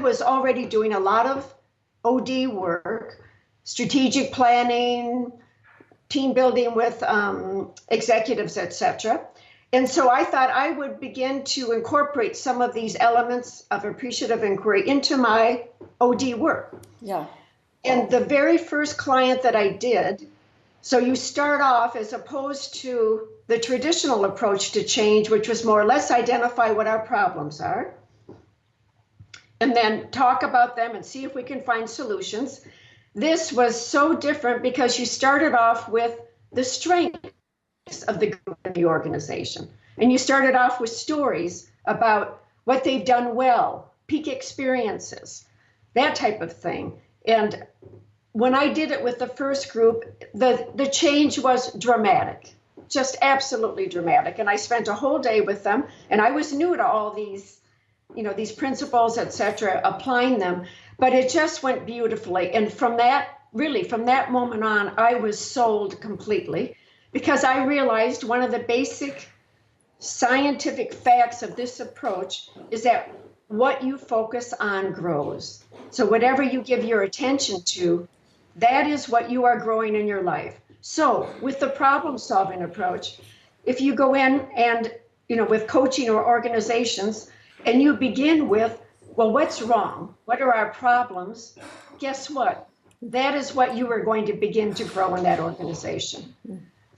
was already doing a lot of OD work, strategic planning, team building with executives, etc. And so I thought I would begin to incorporate some of these elements of appreciative inquiry into my OD work. Yeah. And the very first client that I did, so you start off as opposed to the traditional approach to change, which was more or less identify what our problems are, and then talk about them and see if we can find solutions. This was so different because you started off with the strengths of the group and the organization. And you started off with stories about what they've done well, peak experiences, that type of thing. And when I did it with the first group, the change was dramatic, just absolutely dramatic. And I spent a whole day with them, and I was new to all these, these principles, et cetera, applying them, but it just went beautifully. And from that moment on, I was sold completely, because I realized one of the basic scientific facts of this approach is that what you focus on grows. So whatever you give your attention to, that is what you are growing in your life. So with the problem-solving approach, if you go in and, with coaching or organizations, and you begin with, well, what's wrong? What are our problems? Guess what? That is what you are going to begin to grow in that organization.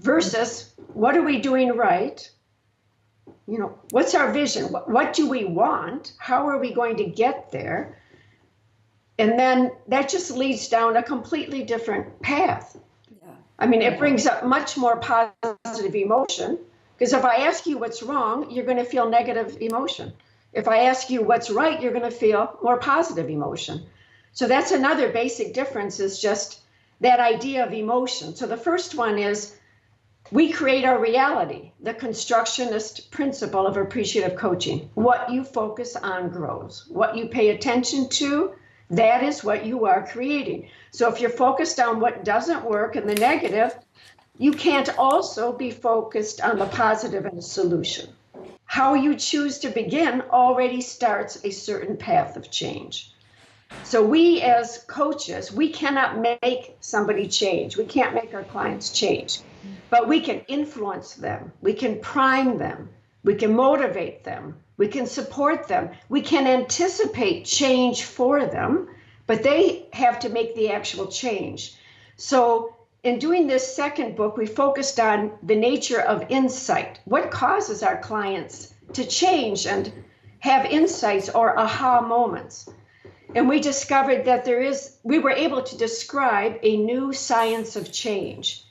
Versus, what are we doing right? What's our vision? What do we want? How are we going to get there? And then that just leads down a completely different path. Yeah. I mean, it brings up much more positive emotion, because if I ask you what's wrong, you're going to feel negative emotion. If I ask you what's right, you're going to feel more positive emotion. So that's another basic difference, is just that idea of emotion. So the first one is, we create our reality, the constructionist principle of appreciative coaching. What you focus on grows. What you pay attention to, that is what you are creating. So if you're focused on what doesn't work and the negative, you can't also be focused on the positive and the solution. How you choose to begin already starts a certain path of change. So we as coaches, we cannot make somebody change. We can't make our clients change, but we can influence them. We can prime them. We can motivate them. We can support them. We can anticipate change for them, but they have to make the actual change. So in doing this second book, we focused on the nature of insight. What causes our clients to change and have insights or aha moments? And we discovered that we were able to describe a new science of change.